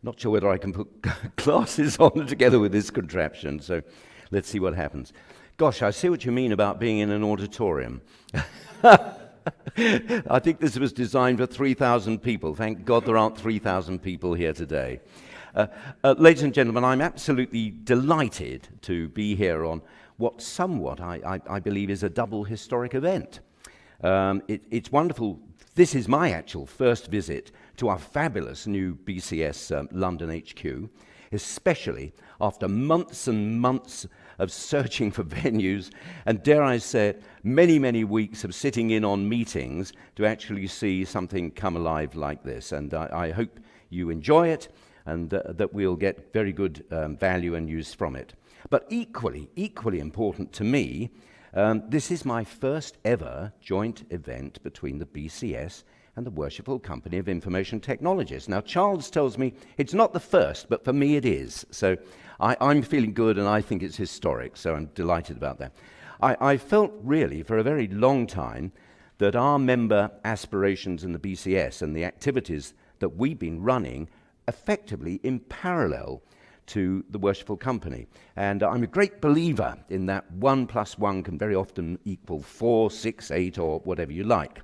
Not sure whether I can put glasses on together with this contraption, so let's see what happens. Gosh, I see what you mean about being in an auditorium. I think this was designed for 3,000 people. Thank God there aren't 3,000 people here today. Ladies and gentlemen, I'm absolutely delighted to be here on what somewhat I believe is a double historic event. It's wonderful. This is my actual first visit to our fabulous new BCS London HQ, especially after months and months of searching for venues and, dare I say it, many, many weeks of sitting in on meetings to actually see something come alive like this. And I hope you enjoy it and that we'll get very good value and use from it. But equally important to me, this is my first ever joint event between the BCS and the Worshipful Company of Information Technologists. Now, Charles tells me it's not the first, but for me it is. So I'm feeling good and I think it's historic, so I'm delighted about that. I felt really for a very long time that our member aspirations in the BCS and the activities that we've been running effectively in parallel to the Worshipful Company. And I'm a great believer in that 1 + 1 can very often equal 4, 6, 8, or whatever you like.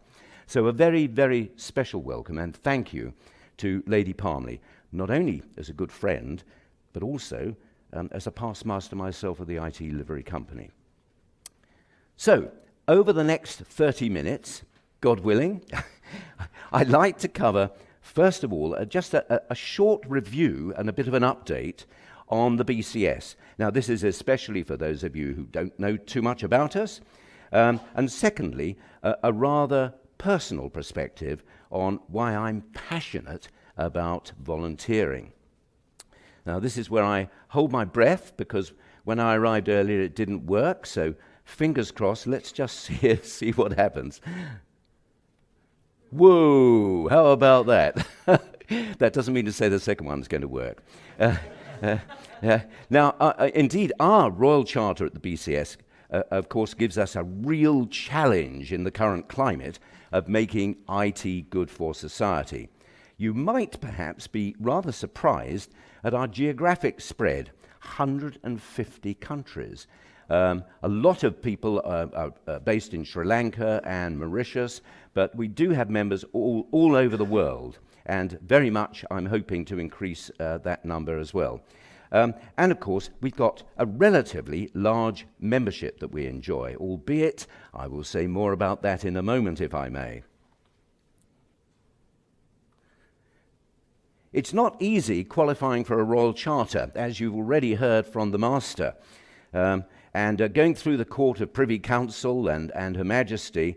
So a very, very special welcome and thank you to Lady Palmley, not only as a good friend, but also as a past master myself of the IT Livery Company. So, over the next 30 minutes, God willing, I'd like to cover, first of all, just a short review and a bit of an update on the BCS. Now, this is especially for those of you who don't know too much about us. And secondly, a rather personal perspective on why I'm passionate about volunteering. Now, this is where I hold my breath because when I arrived earlier it didn't work, so fingers crossed, let's just see what happens. Whoa, how about that? That doesn't mean to say the second one's going to work. Now, indeed, our Royal Charter at the BCS, of course, gives us a real challenge in the current climate of making IT good for society. You might perhaps be rather surprised at our geographic spread, 150 countries. A lot of people are based in Sri Lanka and Mauritius, but we do have members all over the world, and very much I'm hoping to increase that number as well. And of course, we've got a relatively large membership that we enjoy, albeit I will say more about that in a moment, if I may. It's not easy qualifying for a Royal Charter, as you've already heard from the Master. And going through the Court of Privy Council and Her Majesty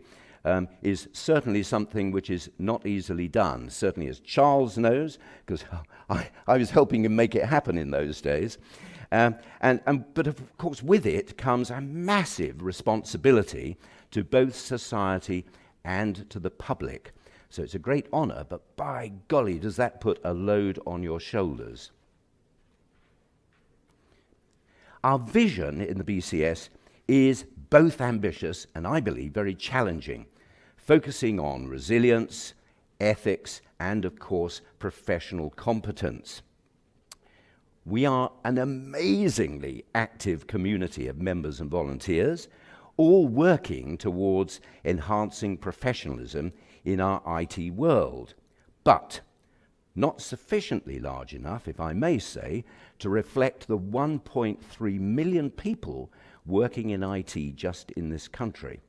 is certainly something which is not easily done, certainly as Charles knows, because I was helping him make it happen in those days. But of course with it comes a massive responsibility to both society and to the public. So it's a great honour, but by golly, does that put a load on your shoulders. Our vision in the BCS is both ambitious and, I believe, very challenging, focusing on resilience, ethics, and, of course, professional competence. We are an amazingly active community of members and volunteers, all working towards enhancing professionalism in our IT world, but not sufficiently large enough, if I may say, to reflect the 1.3 million people working in IT just in this country.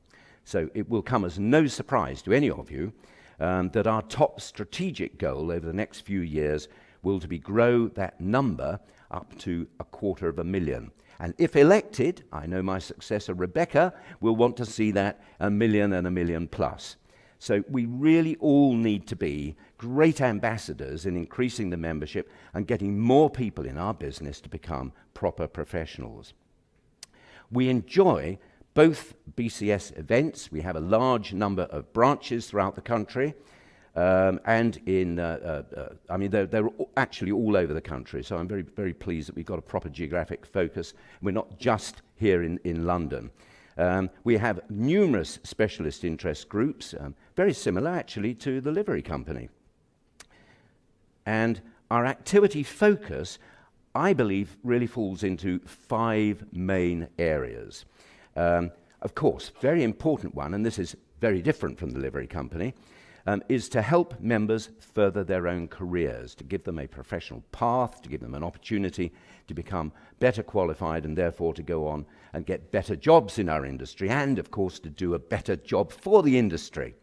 So it will come as no surprise to any of you that our top strategic goal over the next few years will to be grow that number up to 250,000. And if elected, I know my successor Rebecca will want to see that 1 million and 1 million plus. So we really all need to be great ambassadors in increasing the membership and getting more people in our business to become proper professionals. We enjoy both BCS events. We have a large number of branches throughout the country, and they're actually all over the country. So I'm very, very pleased that we've got a proper geographic focus. We're not just here in London. We have numerous specialist interest groups, very similar actually to the Livery Company. And our activity focus, I believe, really falls into 5 main areas. Of course, very important one, and this is very different from the livery company, is to help members further their own careers, to give them a professional path, to give them an opportunity to become better qualified and therefore to go on and get better jobs in our industry, and of course to do a better job for the industry.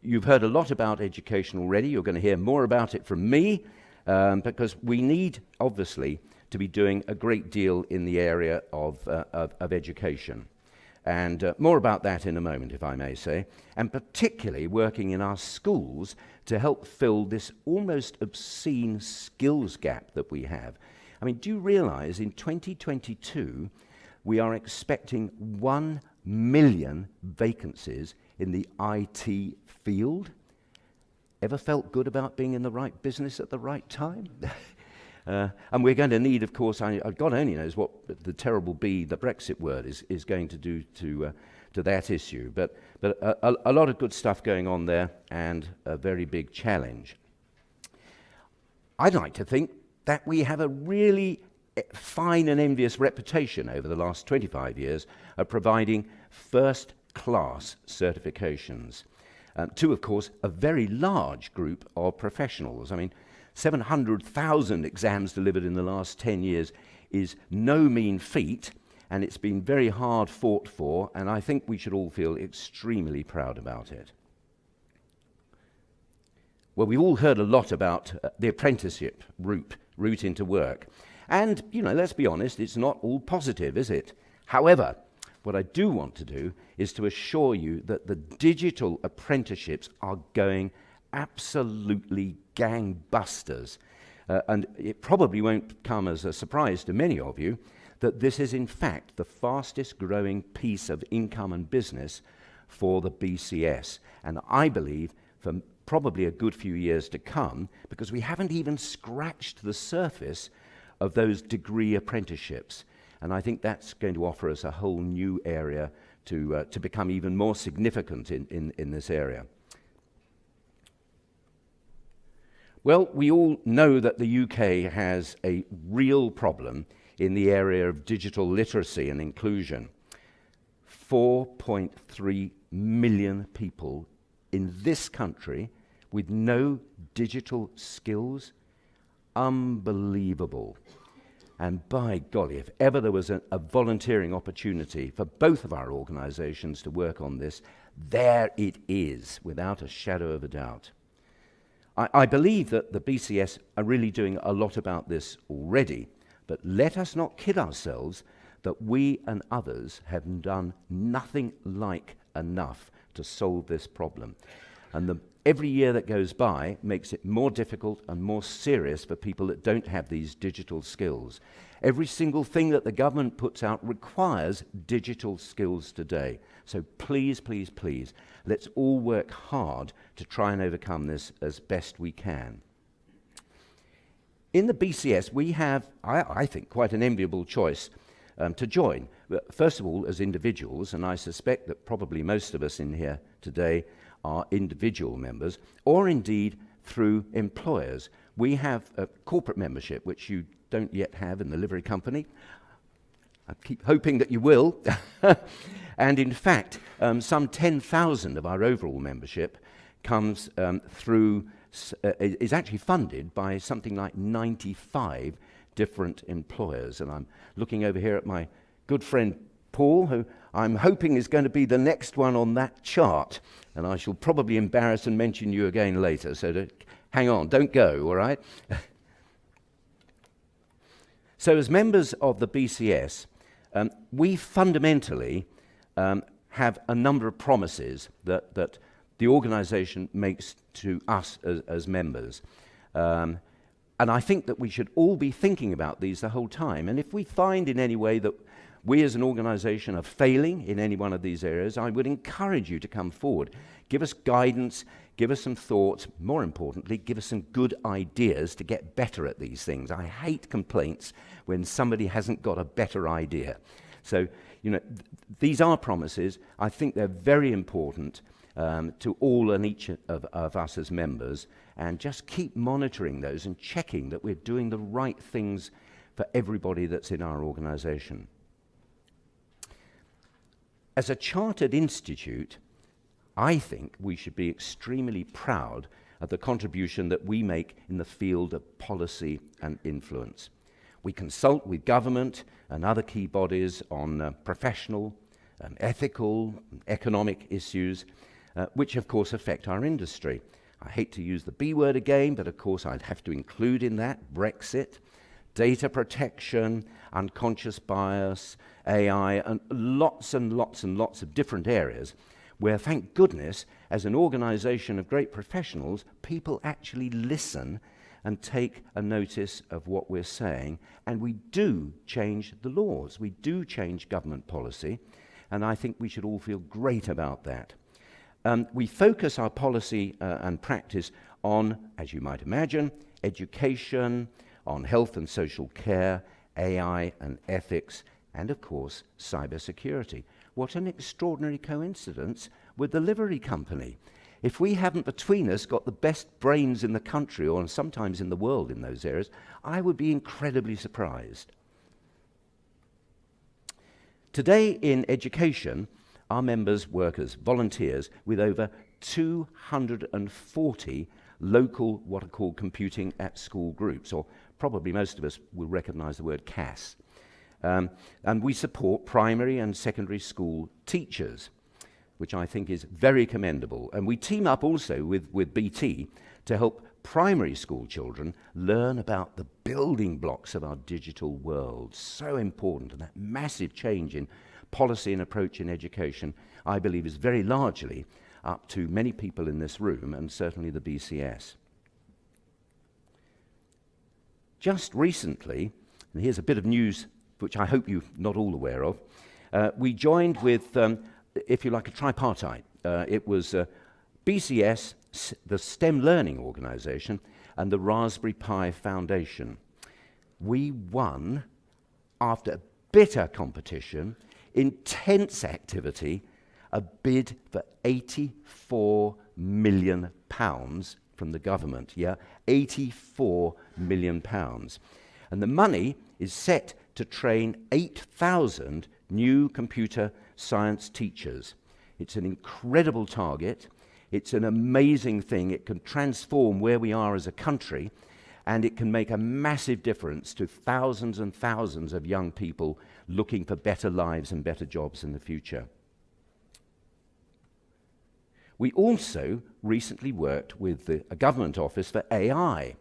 You've heard a lot about education already. You're going to hear more about it from me, because we need, obviously, to be doing a great deal in the area of education. And more about that in a moment, if I may say, and particularly working in our schools to help fill this almost obscene skills gap that we have. I mean, do you realize in 2022 we are expecting 1 million vacancies in the IT field? Ever felt good about being in the right business at the right time? And we're going to need, of course, God only knows what the terrible B, the Brexit word, is going to do to that issue. But a lot of good stuff going on there, and a very big challenge. I'd like to think that we have a really fine and envious reputation over the last 25 years of providing first-class certifications to, of course, a very large group of professionals. I mean, 700,000 exams delivered in the last 10 years is no mean feat, and it's been very hard fought for, and I think we should all feel extremely proud about it. Well, we've all heard a lot about the apprenticeship route into work. And, let's be honest, it's not all positive, is it? However, what I do want to do is to assure you that the digital apprenticeships are going absolutely gangbusters. And it probably won't come as a surprise to many of you that this is in fact the fastest growing piece of income and business for the BCS. And I believe for probably a good few years to come, because we haven't even scratched the surface of those degree apprenticeships. And I think that's going to offer us a whole new area to become even more significant in this area. Well, we all know that the UK has a real problem in the area of digital literacy and inclusion. 4.3 million people in this country with no digital skills. Unbelievable. And by golly, if ever there was a volunteering opportunity for both of our organisations to work on this, there it is, without a shadow of a doubt. I believe that the BCS are really doing a lot about this already, but let us not kid ourselves that we and others have done nothing like enough to solve this problem. And every year that goes by makes it more difficult and more serious for people that don't have these digital skills. Every single thing that the government puts out requires digital skills today. So please, please, please, let's all work hard to try and overcome this as best we can. In the BCS, we have, I think, quite an enviable choice to join. First of all, as individuals, and I suspect that probably most of us in here today are individual members, or indeed through employers. We have a corporate membership, which you don't yet have in the livery company. I keep hoping that you will. And in fact, some 10,000 of our overall membership comes through, is actually funded by something like 95 different employers. And I'm looking over here at my good friend Paul, who I'm hoping is going to be the next one on that chart. And I shall probably embarrass and mention you again later. So hang on, don't go, all right? So as members of the BCS, we fundamentally have a number of promises that the organisation makes to us as members. And I think that we should all be thinking about these the whole time. And if we find in any way that we as an organisation are failing in any one of these areas, I would encourage you to come forward. Give us guidance, give us some thoughts, more importantly, give us some good ideas to get better at these things. I hate complaints when somebody hasn't got a better idea. So These are promises. I think they're very important to all and each of us as members, and just keep monitoring those and checking that we're doing the right things for everybody that's in our organisation. As a chartered institute, I think we should be extremely proud of the contribution that we make in the field of policy and influence. We consult with government and other key bodies on professional, ethical, economic issues, which of course affect our industry. I hate to use the B word again, but of course I'd have to include in that Brexit, data protection, unconscious bias, AI, and lots of different areas where, thank goodness, as an organisation of great professionals, people actually listen and take a notice of what we're saying, and we do change the laws. We do change government policy, and I think we should all feel great about that. We focus our policy and practice on, as you might imagine, education, on health and social care, AI and ethics, and of course, cybersecurity. What an extraordinary coincidence with the livery company. If we haven't between us got the best brains in the country, or sometimes in the world in those areas, I would be incredibly surprised. Today in education, our members work as volunteers with over 240 local, what are called computing at school groups, or probably most of us will recognise the word CAS. And we support primary and secondary school teachers, which I think is very commendable. And we team up also with BT to help primary school children learn about the building blocks of our digital world. So important, and that massive change in policy and approach in education, I believe, is very largely up to many people in this room, and certainly the BCS. Just recently, and here's a bit of news which I hope you're not all aware of, we joined with, if you like, a tripartite. It was BCS, the STEM Learning Organisation, and the Raspberry Pi Foundation. We won, after bitter competition, intense activity, a bid for £84 million from the government. Yeah, £84 million. And the money is set to train 8,000 new computer science teachers. It's an incredible target. It's an amazing thing. It can transform where we are as a country, and it can make a massive difference to thousands and thousands of young people looking for better lives and better jobs in the future. We also recently worked with a government office for AI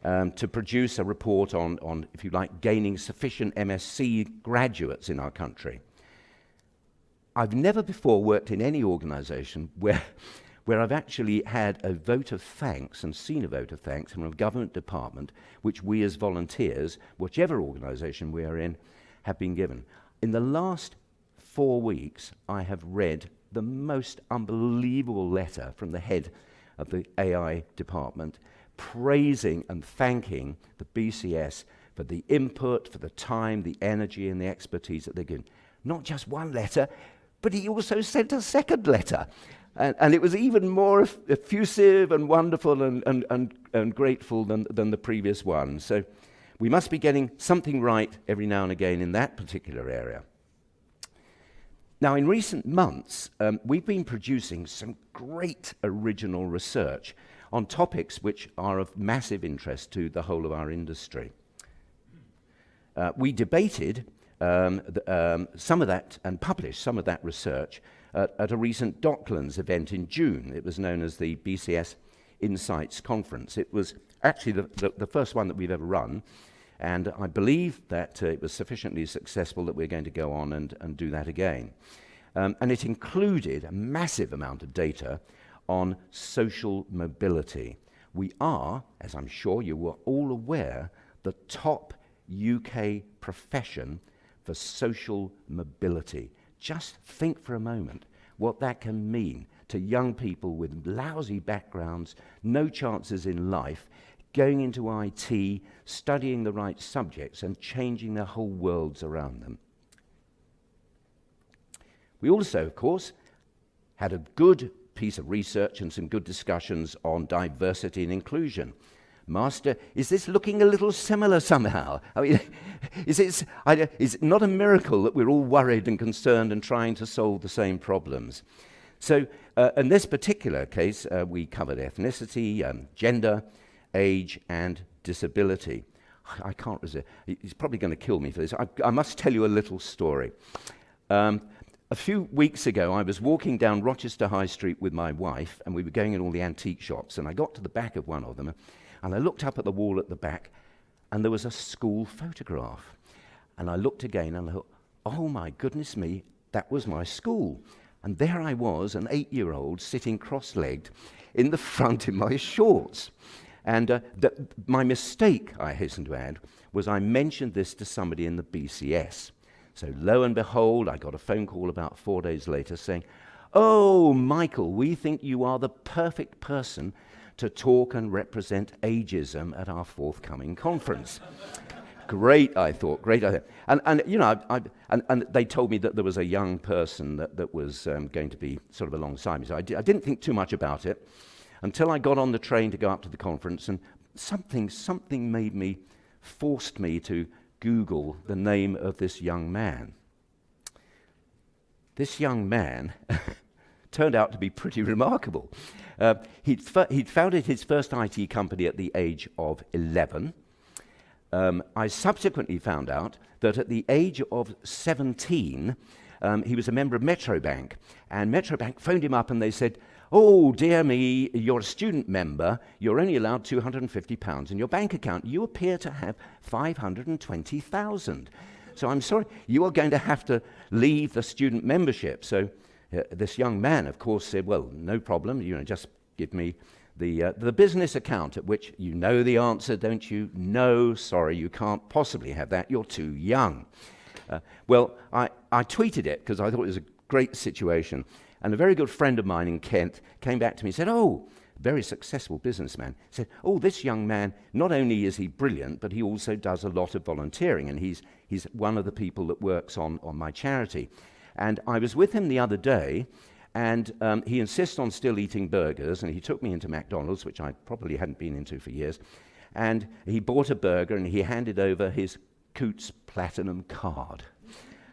to produce a report on, if you like, gaining sufficient MSc graduates in our country. I've never before worked in any organisation where I've actually had a vote of thanks and seen a vote of thanks from a government department, which we as volunteers, whichever organisation we are in, have been given. In the last 4 weeks, I have read the most unbelievable letter from the head of the AI department, praising and thanking the BCS for the input, for the time, the energy, and the expertise that they're given. Not just one letter, but he also sent a second letter. And it was even more effusive and wonderful and grateful than the previous one. So we must be getting something right every now and again in that particular area. Now, in recent months, we've been producing some great original research on topics which are of massive interest to the whole of our industry. We debated some of that and published some of that research at a recent Docklands event in June. It was known as the BCS Insights Conference. It was actually the first one that we've ever run, and I believe that it was sufficiently successful that we're going to go on and do that again. And it included a massive amount of data on social mobility. We are, as I'm sure you were all aware, the top UK profession for social mobility. Just think for a moment what that can mean to young people with lousy backgrounds, no chances in life, going into IT, studying the right subjects and changing their whole worlds around them. We also, of course, had a good piece of research and some good discussions on diversity and inclusion. Master, is this looking a little similar somehow? I mean, is it not a miracle that we're all worried and concerned and trying to solve the same problems? So in this particular case, we covered ethnicity, gender, age, and disability. I can't resist. He's probably going to kill me for this. I must tell you a little story. A few weeks ago, I was walking down Rochester High Street with my wife, and we were going in all the antique shops, and I got to the back of one of them, and I looked up at the wall at the back, and there was a school photograph. And I looked again, and I thought, oh my goodness me, that was my school. And there I was, an 8-year-old, sitting cross-legged in the front in my shorts. And my mistake, I hasten to add, was I mentioned this to somebody in the BCS. So lo and behold, I got a phone call about 4 days later saying, oh, Michael, we think you are the perfect person to talk and represent ageism at our forthcoming conference. Great, I thought, great. And you know, and they told me that there was a young person that was going to be sort of alongside me. So I didn't think too much about it until I got on the train to go up to the conference, and something forced me to Google the name of this young man. This young man turned out to be pretty remarkable. He'd founded his first IT company at the age of 11. I subsequently found out that at the age of 17, he was a member of Metrobank, and Metrobank phoned him up and they said, oh, dear me, you're a student member, you're only allowed £250 in your bank account. You appear to have 520,000. So I'm sorry, you are going to have to leave the student membership. So this young man, of course, said, well, no problem, just give me the business account, at which you know the answer, don't you? No, sorry, you can't possibly have that, you're too young. Well, I tweeted it because I thought it was a great situation. And a very good friend of mine in Kent came back to me and said, oh, very successful businessman, said, oh, this young man, not only is he brilliant, but he also does a lot of volunteering, and he's one of the people that works on my charity. And I was with him the other day, and he insists on still eating burgers, and he took me into McDonald's, which I probably hadn't been into for years, and he bought a burger, and he handed over his Coots Platinum card.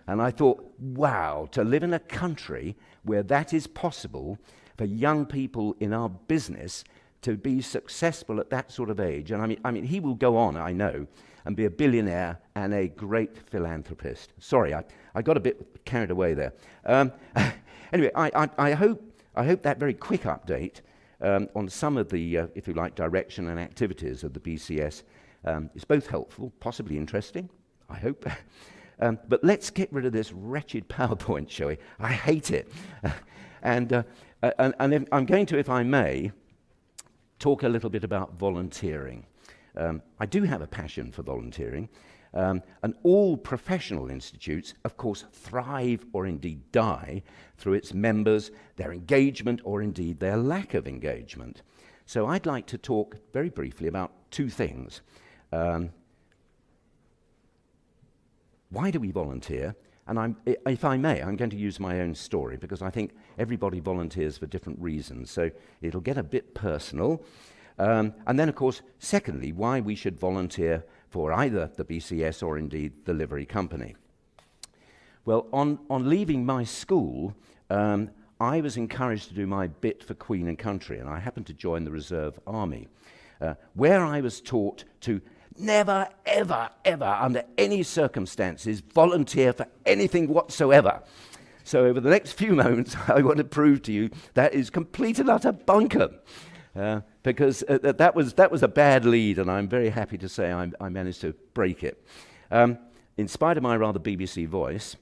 And I thought, wow, to live in a country where that is possible for young people in our business to be successful at that sort of age. And I mean, he will go on, I know, and be a billionaire and a great philanthropist. Sorry, I got a bit carried away there. Anyway, I hope that very quick update on some of the, if you like, direction and activities of the BCS is both helpful, possibly interesting, I hope. But let's get rid of this wretched PowerPoint, shall we? I hate it. And I'm going to, if I may, talk a little bit about volunteering. I do have a passion for volunteering, and all professional institutes, of course, thrive or indeed die through its members, their engagement, or indeed their lack of engagement. So I'd like to talk very briefly about two things. Why do we volunteer? And if I may, I'm going to use my own story, because I think everybody volunteers for different reasons, so it'll get a bit personal. And then, of course, secondly, why we should volunteer for either the BCS or indeed the livery company. Well, on leaving my school, I was encouraged to do my bit for Queen and Country, and I happened to join the Reserve Army, where I was taught to never, ever, ever, under any circumstances, volunteer for anything whatsoever. So over the next few moments, I want to prove to you that is complete and utter bunkum. Because that was a bad lead, and I'm very happy to say I managed to break it. In spite of my rather BBC voice,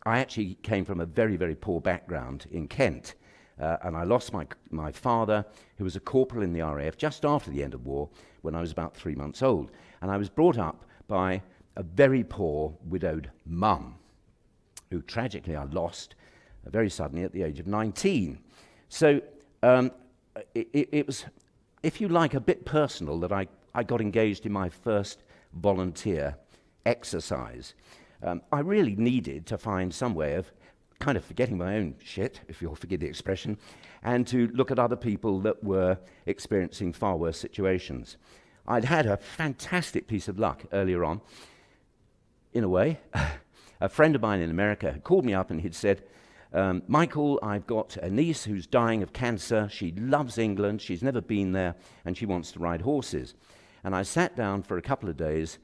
I actually came from a very, very poor background in Kent. And I lost my father, who was a corporal in the RAF just after the end of war, when I was about 3 months old. And I was brought up by a very poor widowed mum, who tragically I lost very suddenly at the age of 19. So it was, if you like, a bit personal that I got engaged in my first volunteer exercise. I really needed to find some way of kind of forgetting my own shit, if you'll forgive the expression, and to look at other people that were experiencing far worse situations. I'd had a fantastic piece of luck earlier on, in a way. A friend of mine in America had called me up and he'd said, Michael, I've got a niece who's dying of cancer. She loves England. She's never been there, and she wants to ride horses. And I sat down for a couple of days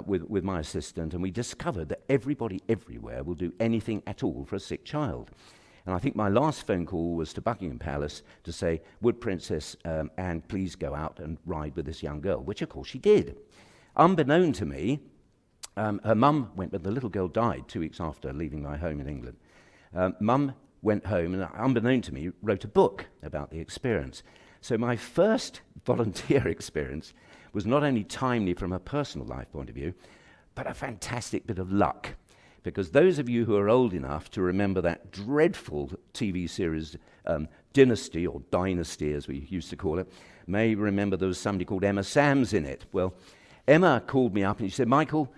with my assistant, and we discovered that everybody everywhere will do anything at all for a sick child. And I think my last phone call was to Buckingham Palace to say, would Princess Anne please go out and ride with this young girl, which of course she did. Unbeknown to me, her mum went, but the little girl died 2 weeks after leaving my home in England. Mum went home and, unbeknown to me, wrote a book about the experience. So my first volunteer experience was not only timely from a personal life point of view, but a fantastic bit of luck. Because those of you who are old enough to remember that dreadful TV series, Dynasty, or Dynasty as we used to call it, may remember there was somebody called Emma Sams in it. Well, Emma called me up and she said, Michael,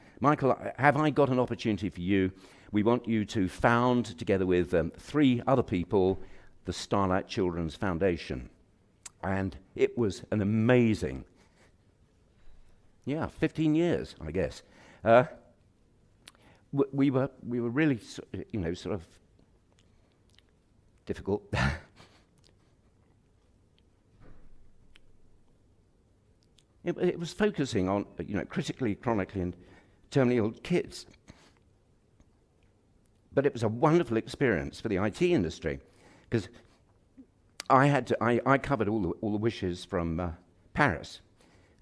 have I got an opportunity for you? We want you to found, together with 3 other people, the Starlight Children's Foundation. And it was an amazing, 15 years, I guess. We were really, sort of difficult. It was focusing on, critically, chronically, and terminally ill kids. But it was a wonderful experience for the IT industry, because I covered all the wishes from Paris,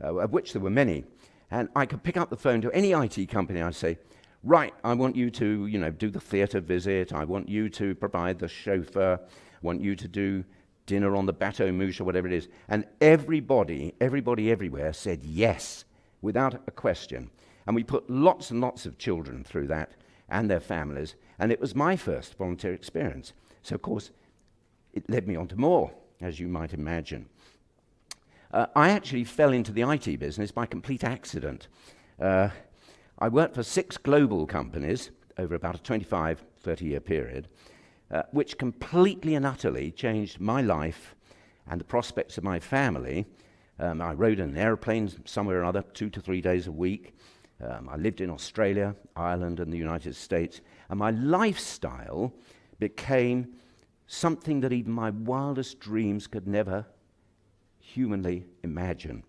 of which there were many, and I could pick up the phone to any IT company. I'd say, right, I want you to, do the theatre visit. I want you to provide the chauffeur. I want you to do dinner on the Bateau Mouche or whatever it is. And everybody everywhere said yes, without a question. And we put lots and lots of children through that and their families. And it was my first volunteer experience. So, of course, it led me on to more, as you might imagine. I actually fell into the IT business by complete accident. I worked for 6 global companies over about a 25, 30-year period, which completely and utterly changed my life and the prospects of my family. I rode in an airplane somewhere or other 2 to 3 days a week. I lived in Australia, Ireland, and the United States, and my lifestyle became something that even my wildest dreams could never humanly imagine.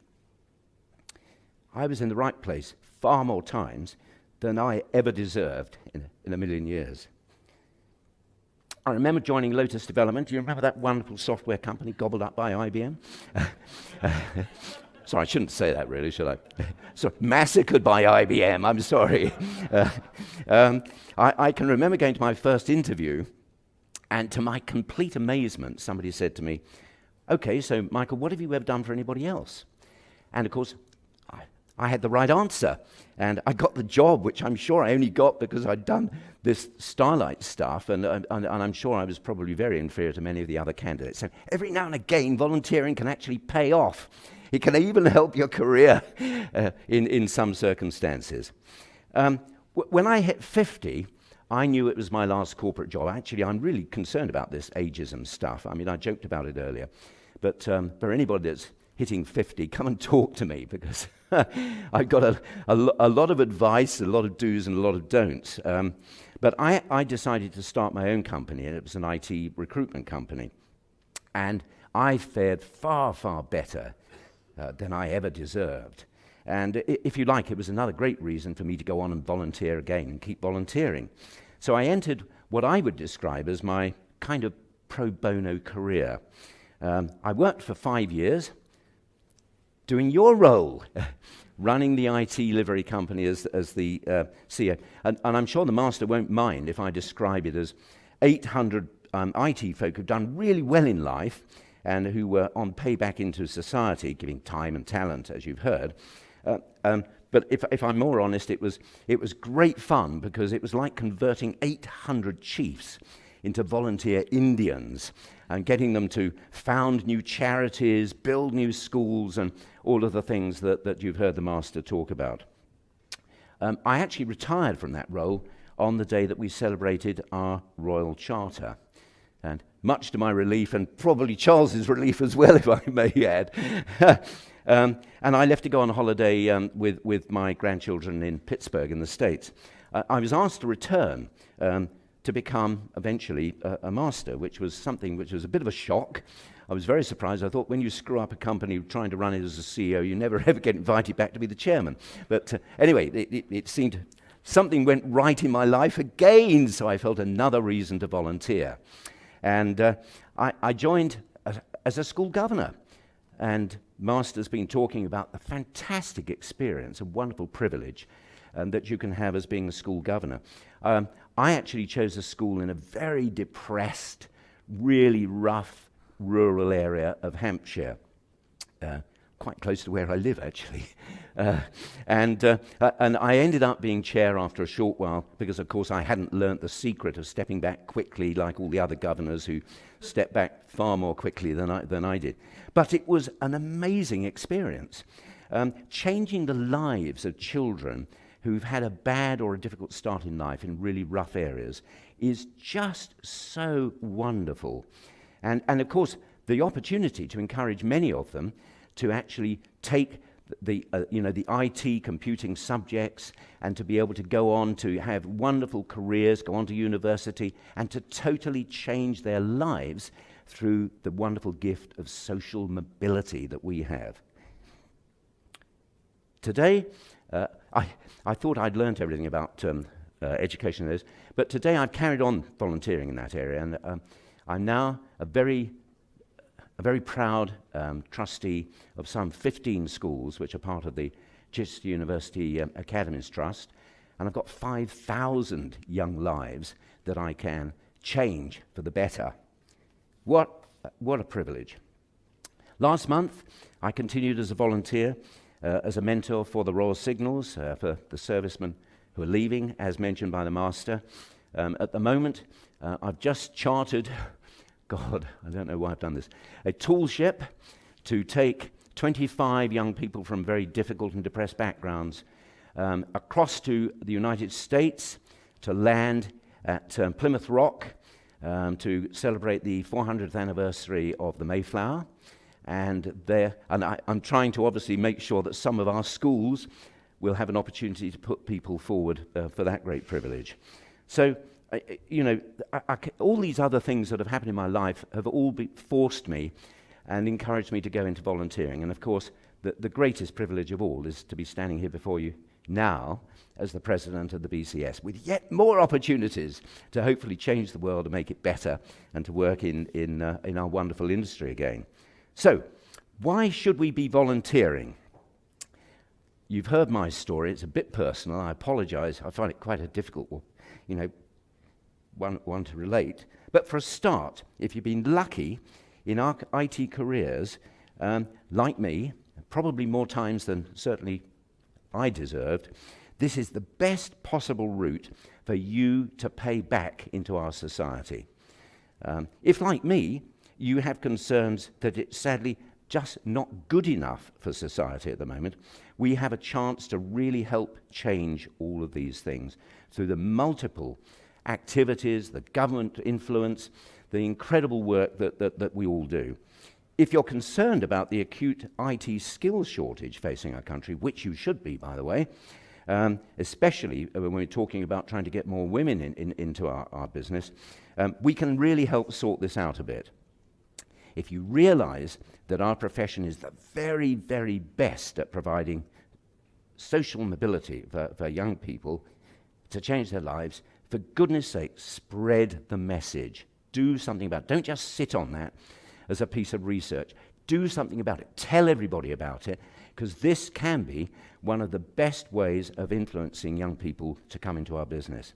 I was in the right place far more times than I ever deserved in a million years. I remember joining Lotus Development. Do you remember that wonderful software company gobbled up by IBM? Sorry, I shouldn't say that really, should I? Sorry, massacred by IBM, I'm sorry. I can remember going to my first interview, and to my complete amazement, somebody said to me, okay, so Michael, what have you ever done for anybody else? And of course, I had the right answer, and I got the job, which I'm sure I only got because I'd done this Starlight stuff, and I'm sure I was probably very inferior to many of the other candidates. So every now and again, volunteering can actually pay off. It can even help your career in some circumstances. When I hit 50, I knew it was my last corporate job. Actually, I'm really concerned about this ageism stuff. I mean, I joked about it earlier. But for anybody that's hitting 50, come and talk to me, because I've got a lot of advice, a lot of do's and a lot of don'ts. But I decided to start my own company, and it was an IT recruitment company. And I fared far, far better than I ever deserved. And if you like, it was another great reason for me to go on and volunteer again and keep volunteering. So I entered what I would describe as my kind of pro bono career. I worked for 5 years doing your role, running the IT livery company as the CEO. And I'm sure the master won't mind if I describe it as 800 IT folk who've done really well in life and who were on payback into society, giving time and talent, as you've heard. But if I'm more honest, it was great fun, because it was like converting 800 chiefs into volunteer Indians and getting them to found new charities, build new schools, and all of the things that you've heard the master talk about. I actually retired from that role on the day that we celebrated our Royal Charter. And much to my relief, and probably Charles's relief as well, if I may add, and I left to go on holiday with my grandchildren in Pittsburgh in the States. I was asked to return to become eventually a master, which was something which was a bit of a shock. I was very surprised. I thought when you screw up a company trying to run it as a CEO, you never ever get invited back to be the chairman. But anyway, it seemed something went right in my life again, so I felt another reason to volunteer. And I joined as a school governor. And Master's been talking about the fantastic experience, a wonderful privilege that you can have as being a school governor. I actually chose a school in a very depressed, really rough rural area of Hampshire, quite close to where I live, actually. And I ended up being chair after a short while because, of course, I hadn't learnt the secret of stepping back quickly like all the other governors who stepped back far more quickly than I did. But it was an amazing experience. Changing the lives of children who've had a bad or a difficult start in life in really rough areas is just so wonderful. And of course, the opportunity to encourage many of them to actually take the IT computing subjects and to be able to go on to have wonderful careers, go on to university, and to totally change their lives through the wonderful gift of social mobility that we have. Today, I thought I'd learnt everything about education, but today I've carried on volunteering in that area, and I'm now a very proud trustee of some 15 schools which are part of the Chichester University Academies Trust, and I've got 5,000 young lives that I can change for the better. What a privilege. Last month, I continued as a volunteer, as a mentor for the Royal Signals, for the servicemen who are leaving, as mentioned by the Master. At the moment, I've just chartered, God, I don't know why I've done this, a tool ship to take 25 young people from very difficult and depressed backgrounds across to the United States to land at Plymouth Rock to celebrate the 400th anniversary of the Mayflower. And I'm trying to obviously make sure that some of our schools will have an opportunity to put people forward for that great privilege. So, all these other things that have happened in my life have all forced me and encouraged me to go into volunteering. And of course, the greatest privilege of all is to be standing here before you now as the president of the BCS, with yet more opportunities to hopefully change the world and make it better and to work in our wonderful industry again. So, why should we be volunteering? You've heard my story. It's a bit personal. I apologize. I find it quite a difficult one to relate. But for a start, if you've been lucky in our IT careers, like me, probably more times than certainly I deserved, this is the best possible route for you to pay back into our society. If, like me, you have concerns that it's sadly just not good enough for society at the moment, we have a chance to really help change all of these things through the multiple activities, the government influence, the incredible work that we all do. If you're concerned about the acute IT skills shortage facing our country, which you should be, by the way, especially when we're talking about trying to get more women into our business, we can really help sort this out a bit. If you realize that our profession is the very, very best at providing social mobility for young people to change their lives, for goodness sake, spread the message. Do something about it. Don't just sit on that as a piece of research. Do something about it. Tell everybody about it, because this can be one of the best ways of influencing young people to come into our business.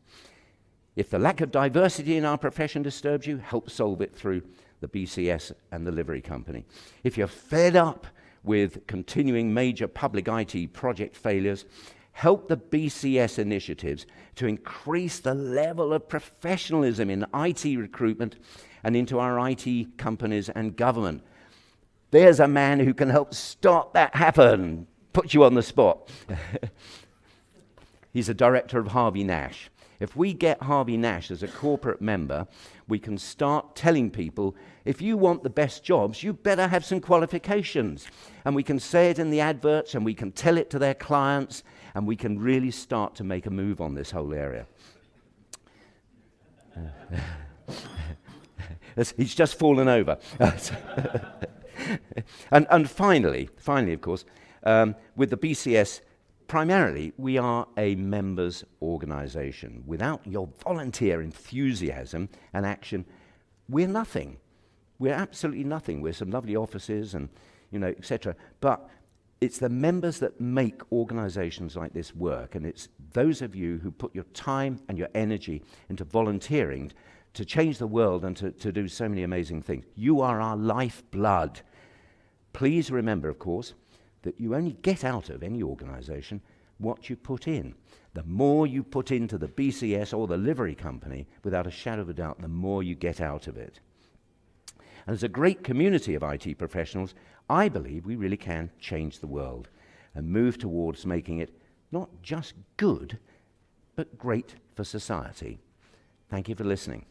If the lack of diversity in our profession disturbs you, help solve it through the BCS and the livery company. If you're fed up with continuing major public IT project failures, help the BCS initiatives to increase the level of professionalism in IT recruitment and into our IT companies and government. There's a man who can help stop that happen. Put you on the spot. He's a director of Harvey Nash. If we get Harvey Nash as a corporate member, we can start telling people, if you want the best jobs, you better have some qualifications. And we can say it in the adverts, and we can tell it to their clients, and we can really start to make a move on this whole area. He's just fallen over. and finally, of course, with the BCS, primarily, we are a members' organisation. Without your volunteer enthusiasm and action, we're nothing. We're absolutely nothing. We're some lovely offices and, etc. But it's the members that make organisations like this work, and it's those of you who put your time and your energy into volunteering to change the world and to do so many amazing things. You are our lifeblood. Please remember, of course, that you only get out of any organisation what you put in. The more you put into the BCS or the livery company, without a shadow of a doubt, the more you get out of it. And as a great community of IT professionals, I believe we really can change the world and move towards making it not just good, but great for society. Thank you for listening.